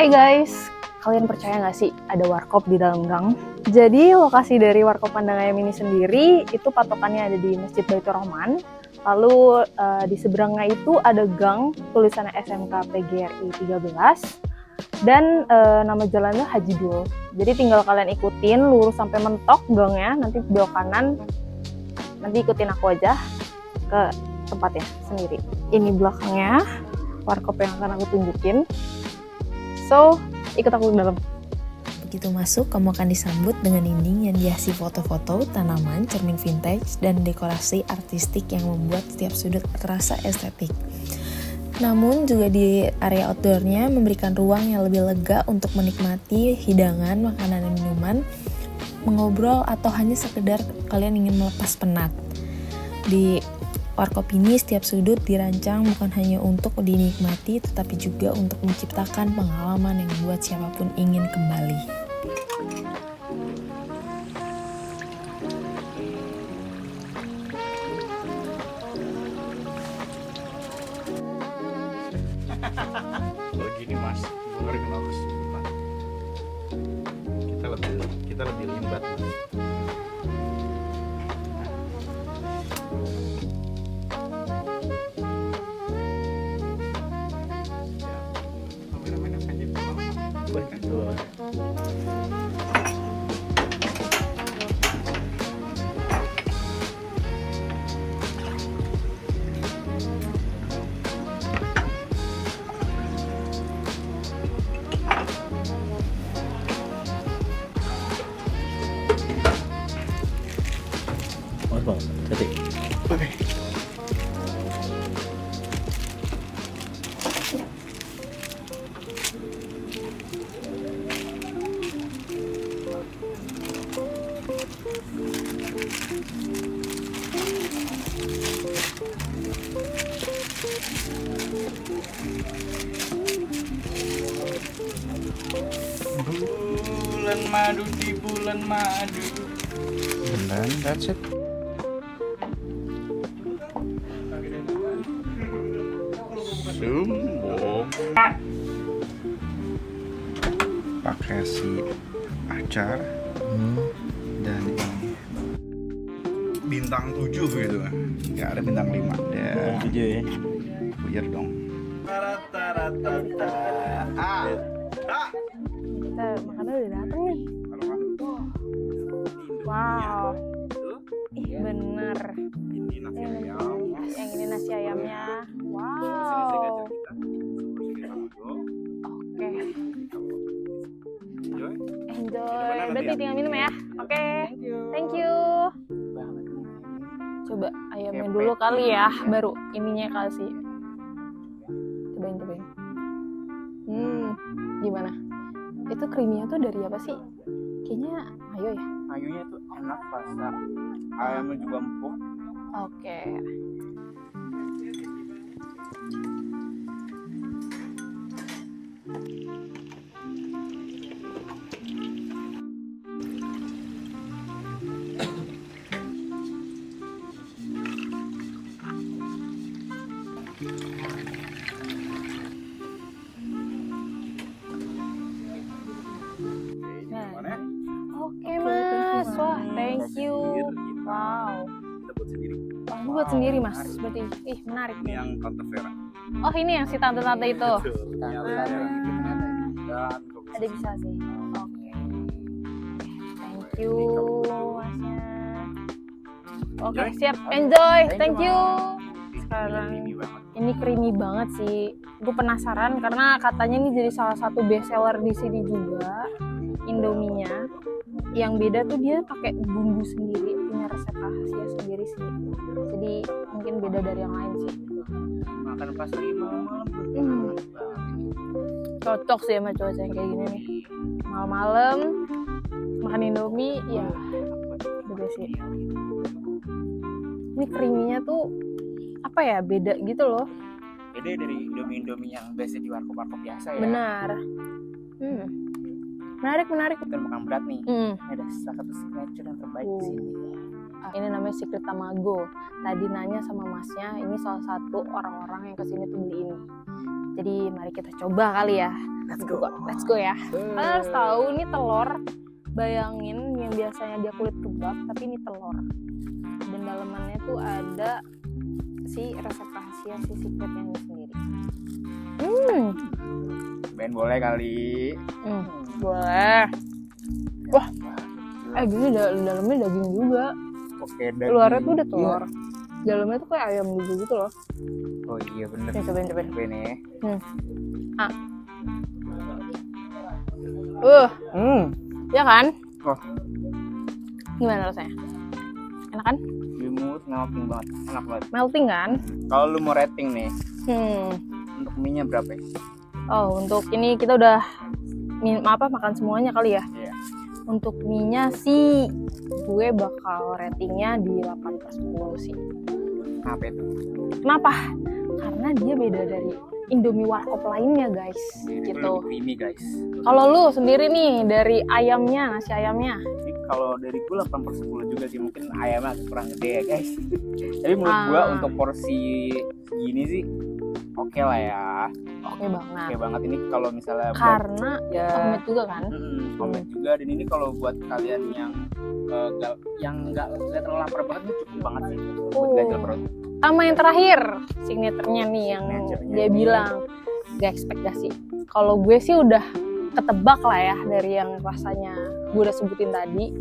Hai guys, kalian percaya nggak sih ada warkop di dalam gang? Jadi lokasi dari warkop Pandang Ayam ini sendiri itu patokannya ada di Masjid Baitur Rahman. Lalu di seberangnya itu ada gang tulisannya SMK PGRI 13 dan nama jalannya Haji Dul. Jadi tinggal kalian ikutin lurus sampai mentok gangnya, nanti belok kanan. Nanti ikutin aku aja ke tempatnya sendiri. Ini belakangnya warkop yang akan aku tunjukin. So, ikut aku ke dalam. Begitu masuk, kamu akan disambut dengan dinding yang dihiasi foto-foto, tanaman, cermin vintage, dan dekorasi artistik yang membuat setiap sudut terasa estetik. Namun juga di area outdoornya memberikan ruang yang lebih lega untuk menikmati hidangan, makanan, dan minuman, mengobrol, atau hanya sekedar kalian ingin melepas penat. Di warkop ini setiap sudut dirancang bukan hanya untuk dinikmati, tetapi juga untuk menciptakan pengalaman yang membuat siapapun ingin kembali. Oh gini mas, goreng bagus. Kita lebih limbat. Bulan madu di bulan madu. And then that's it. Sumbo. Pakai si acar dan ini bintang 7 gitu kan. Nggak ada bintang 5. Ya. 7 ya. Buyar dong. Kita makannya udah dateng nih. Wow. Ih bener. Yang ini nasi ayamnya. Wow. Oke. Enjoy. Berarti tinggal minum ya. Oke. Thank you. Coba ayamnya dulu kali ya, baru ininya kasih. Cobain. Gimana? Itu creamy-nya tuh dari apa sih? Kayaknya mayo ya? Mayonya tuh enak, rasa ayamnya juga empuk. Oke. Gimana? Oke mas, wah thank you. Wow. Kita buat sendiri. Aku buat sendiri mas, berarti menarik. Ini yang Tante Vera. Oh ini yang si tante-tante itu. Yang Tante Vera gitu ternyata. Dan Ada bisa sih. Oke. Thank you masnya. Oke siap, enjoy. Thank you. Sekarang ini creamy banget sih. Gue penasaran karena katanya ini jadi salah satu best seller di sini juga. Indominya. Yang beda tuh dia pakai bumbu sendiri, punya resep rahasia sendiri sih. Jadi mungkin beda dari yang lain sih. makan pas lagi malam-malam. Cocok sih sama cuaca yang kayak gini nih. Malam-malam makan Indomie, ya beda sih. Ini creamy-nya tuh apa ya, beda gitu loh. Beda dari Indomie yang biasa di warkop-warkop biasa ya. Benar. Menarik. Kita makan berat nih. Ada salah satu signature yang terbaik di sini. Ini namanya Secret Tamago. Tadi nanya sama masnya, ini salah satu orang-orang yang kesini tuh beli ini. Jadi mari kita coba kali ya. Let's go. Let's go ya. Kalian harus tahu ini telur. Bayangin yang biasanya dia kulit kebab, tapi ini telur. Dan dalamannya tuh ada si resep rahasia si secretnya ini sendiri. Ben boleh kali. Boleh. Wah, gini dalamnya daging juga. Oke, daging. Luarnya tuh udah telur. Iya. Dalamnya tuh kayak ayam dulu gitu loh. Oh iya bener. Nih, cobain. Nih. Ya kan? Oh. Gimana rasanya? Enak kan? Di mulut melting banget, enak banget. Melting kan? Kalau lu mau rating nih, Hmm. untuk mie-nya berapa ya? Oh, untuk ini kita udah makan semuanya kali ya. Iya. Untuk mie-nya sih gue bakal ratingnya di 8/10 sih. Kenapa itu? Kenapa? Karena dia beda dari Indomie warkop lainnya guys. Ini Gitu. lebih creamy guys. Kalau lu sendiri nih dari ayamnya, nasi ayamnya. Jadi kalau dari gue 8/10 juga sih, mungkin ayamnya agak kurang gede ya guys. Tapi menurut gue untuk porsi segini sih oke lah ya. Oke banget. Oke banget ini kalau misalnya Karena ya homemade juga kan? homemade juga, dan ini kalau buat kalian yang nggak terlalu lapar banget ini cukup banget sih buat ganjel perut. Sama yang terakhir, signaturenya nih yang Signaturenya dia ini. bilang gak ekspektasi. Kalau gue sih udah ketebak lah ya dari yang rasanya gue udah sebutin tadi.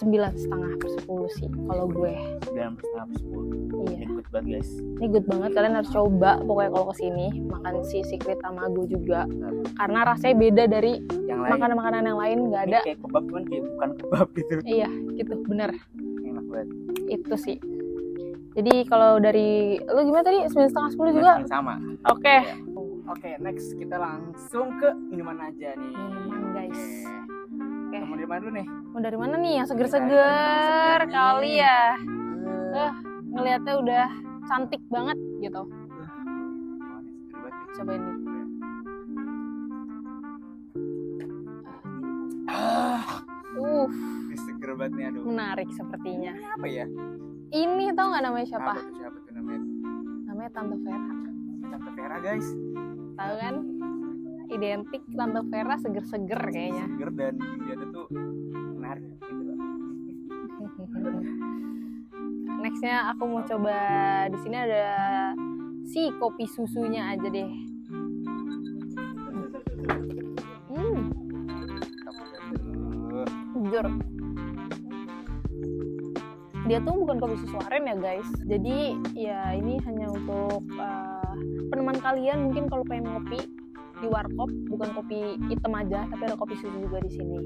9,5/10 sih kalau gue. 9/10. Iya. Ini good banget guys. Ini good banget, kalian harus coba pokoknya kalau kesini makan si secret tamago juga. Karena rasanya beda dari Yang lain makanan-makanan yang lain, nggak ini ada. kayak kebab cuman kayak bukan kebab gitu. Iya, gitu, bener. Enak banget. Itu sih. Jadi kalau dari lu gimana tadi? 9,5/10 juga? Sama. Oke. Oke, next kita langsung ke minuman aja nih. Minuman, guys. Oke. Mau dari mana dulu nih? Mau dari mana nih? Yang seger-seger kali ya. Ngelihatnya udah cantik banget gitu. Cobain nih. Ini seger banget nih, aduh. Menarik sepertinya. Apa ya? Ini tau nggak namanya siapa? Siapa tuh namanya? Namanya Tante Vera. Tante Vera guys. Tahu kan? Identik Tante Vera seger-seger kayaknya. Seger dan dia tuh menarik gitu loh. Nextnya aku mau coba di sini ada si kopi susunya aja deh. Jujur, dia tuh bukan kopi susu aren ya guys. Jadi ya ini hanya untuk peneman kalian mungkin kalau pengen ngopi di warkop, bukan kopi hitam aja, tapi ada kopi susu juga di sini.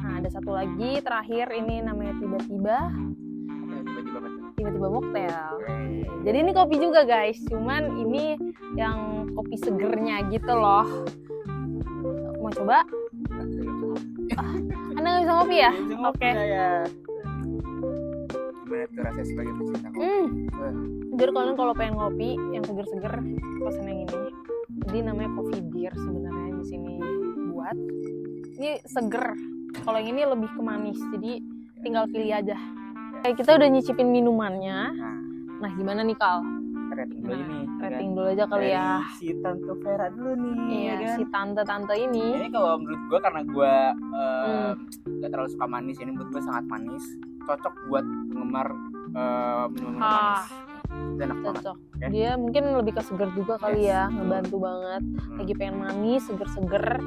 Nah ada satu lagi terakhir, ini namanya tiba-tiba mocktail. Jadi ini kopi juga guys, cuman ini yang kopi segernya gitu loh. Mau coba? Anda nggak bisa ngopi ya? Oke. Gimana tuh rasanya sebagai pecinta kopi? Jujur kalian kalau pengen ngopi yang seger-seger, pesen yang ini. Jadi namanya coffee beer sebenarnya di sini buat. Ini seger. Kalau yang ini lebih ke manis, jadi tinggal pilih aja. Kayak kita udah nyicipin minumannya. Nah gimana nih Kal? Rating dulu ini. Rating dulu aja kali ya. Si Tante Vera dulu nih. Iya, kan? si tante-tante ini. Ini kalau menurut gue, karena gue gak terlalu suka manis, ini menurut gue sangat manis. Cocok buat penggemar minuman manis. Itu enak banget. Cocok. Ya. Dia mungkin lebih ke seger juga kali ya, ngebantu banget. Lagi pengen manis, seger-seger.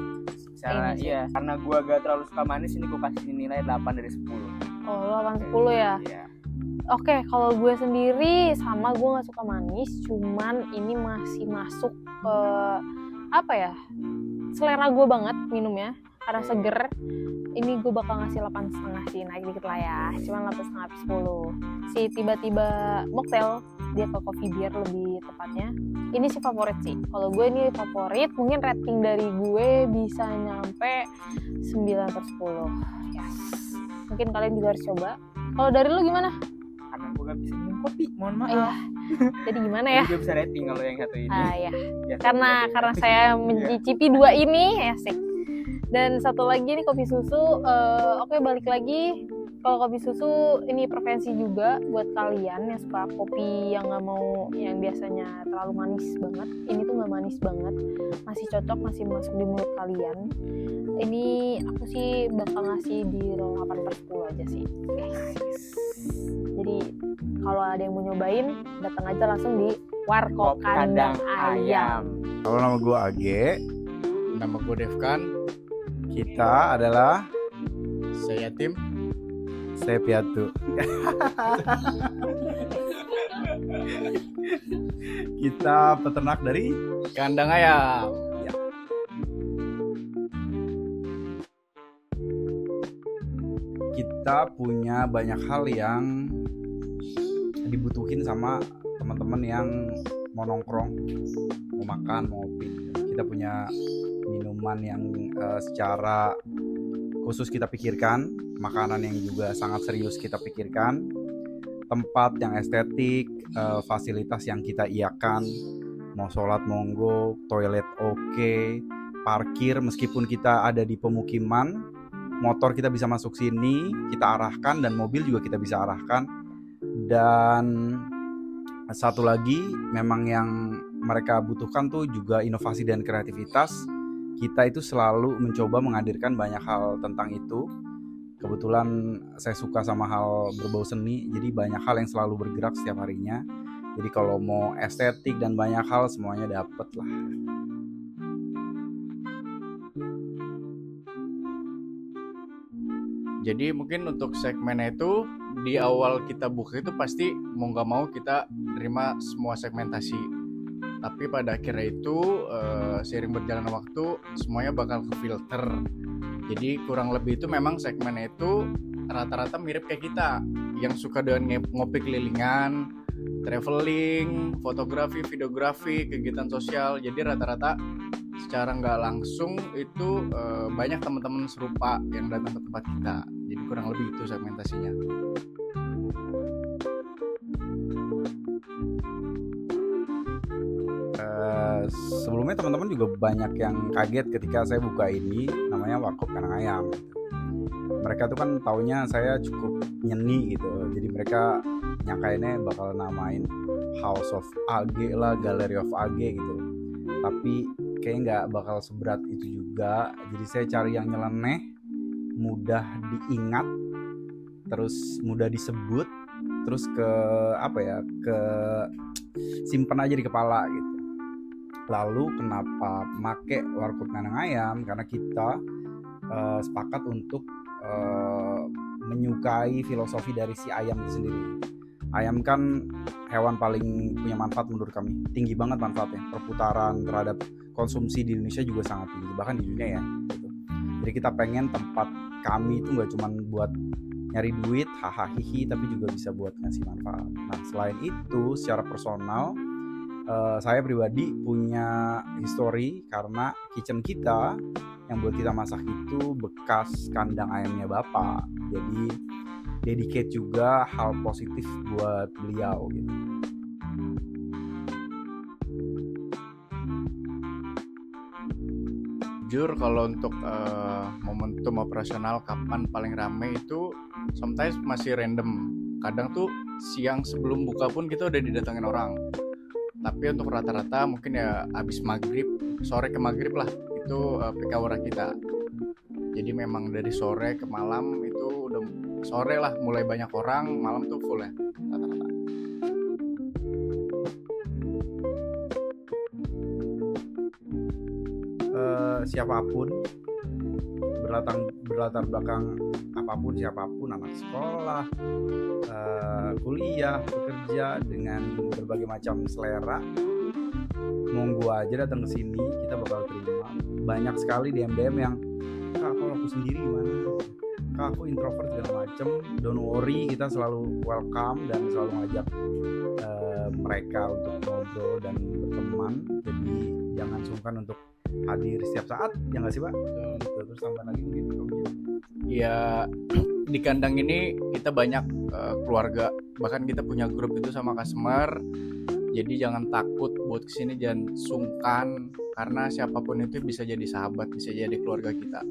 Misalnya, iya, karena gue gak terlalu suka manis, ini gue kasih nilai 8/10. Oh, 8/10 ya? Iya. Oke, kalau gue sendiri sama, gue nggak suka manis, cuman ini masih masuk ke apa ya, selera gue banget minumnya karena seger. Ini gue bakal ngasih 8,5 sih, naik dikit lah ya, cuman 8,5/10. Si tiba-tiba mocktail, dia ke coffee beer lebih tepatnya. Ini sih favorit sih. Kalau gue ini favorit, mungkin rating dari gue bisa nyampe 9/10. Yes. Mungkin kalian juga harus coba. Kalau dari lu gimana? Karena gue gak bisa minum kopi, mohon maaf. Iya. Jadi gimana ya? Jadi gue bisa rating kalau yang satu ini. Iya. Ya, Karena saya mencicipi dua ini, asik. Dan satu lagi nih kopi susu. Oke, balik lagi. Kalau kopi susu ini preferensi juga buat kalian yang suka kopi yang nggak mau yang biasanya terlalu manis banget. Ini tuh nggak manis banget, masih cocok, masih masuk di mulut kalian. Ini aku sih bakal ngasih di 8/10 aja sih. Jadi kalau ada yang mau nyobain, datang aja langsung di Warkop Kandang Ayam. Kalau nama gue Age, Nama gue Devkan, kita adalah saya Tim. saya Piatu. Kita peternak dari Kandang Ayam. kita punya banyak hal yang dibutuhin sama teman-teman yang mau nongkrong, mau makan, mau ngopi. Kita punya minuman yang secara khusus kita pikirkan, makanan yang juga sangat serius kita pikirkan, tempat yang estetik, fasilitas yang kita iakan, mau sholat monggo, toilet oke, parkir meskipun kita ada di pemukiman, motor kita bisa masuk sini, kita arahkan, dan mobil juga kita bisa arahkan. Dan satu lagi memang yang mereka butuhkan tuh juga inovasi dan kreativitas. Kita itu selalu mencoba menghadirkan banyak hal tentang itu. Kebetulan saya suka sama hal berbau seni, jadi banyak hal yang selalu bergerak setiap harinya. Jadi kalau mau estetik dan banyak hal semuanya dapet lah. Jadi mungkin untuk segmennya itu di awal kita buka itu pasti mau nggak mau kita terima semua segmentasi. Tapi pada akhirnya itu seiring berjalan waktu semuanya bakal kefilter. Jadi kurang lebih itu memang segmennya itu rata-rata mirip kayak kita yang suka dengan ngopi kelilingan, traveling, fotografi, videografi, kegiatan sosial. Jadi rata-rata secara nggak langsung itu banyak teman-teman serupa yang datang ke tempat kita. Jadi kurang lebih itu segmentasinya. Sebelumnya teman-teman juga banyak yang kaget ketika saya buka ini, namanya Warkop Kandang Ayam. Mereka tuh kan taunya saya cukup nyeni gitu, jadi mereka nyangkainnya bakal namain House of AG lah, Gallery of AG gitu. Tapi kayaknya nggak bakal seberat itu juga. Jadi saya cari yang nyeleneh, mudah diingat, terus mudah disebut, terus ke simpan aja di kepala gitu. Lalu kenapa make Warkop Kandang Ayam? Karena kita sepakat untuk menyukai filosofi dari si ayam itu sendiri. Ayam kan hewan paling punya manfaat menurut kami, tinggi banget manfaatnya. Perputaran terhadap konsumsi di Indonesia juga sangat tinggi, bahkan di dunia ya gitu. Jadi kita pengen tempat kami itu nggak cuma buat nyari duit, hahaha hihi, tapi juga bisa buat ngasih manfaat. Nah selain itu secara personal, saya pribadi punya history karena kitchen kita yang buat kita masak itu bekas kandang ayamnya bapak. Jadi dedicate juga hal positif buat beliau gitu. Jujur kalau untuk momentum operasional kapan paling rame itu sometimes masih random. Kadang tuh siang sebelum buka pun kita udah didatengin orang. Tapi untuk rata-rata mungkin ya abis maghrib, sore ke maghrib lah, itu peak hour kita. Jadi memang dari sore ke malam itu udah sore lah mulai banyak orang, malam tuh full ya rata-rata. Siapapun berlatar belakang apapun, siapapun, anak sekolah, kuliah, bekerja dengan berbagai macam selera, monggo aja datang ke sini, kita bakal terima. Banyak sekali DM yang, kak kalau aku sendiri gimana, kak aku introvert segala macem. Don't worry, kita selalu welcome dan selalu ngajak mereka untuk ngobrol dan berteman. Jadi jangan sungkan untuk hadir setiap saat, ya nggak sih Pak? Gitu. Terus tambah lagi mungkin Ya di kandang ini kita banyak keluarga, bahkan kita punya grup itu sama customer. Jadi jangan takut buat kesini, jangan sungkan, karena siapapun itu bisa jadi sahabat, bisa jadi keluarga kita.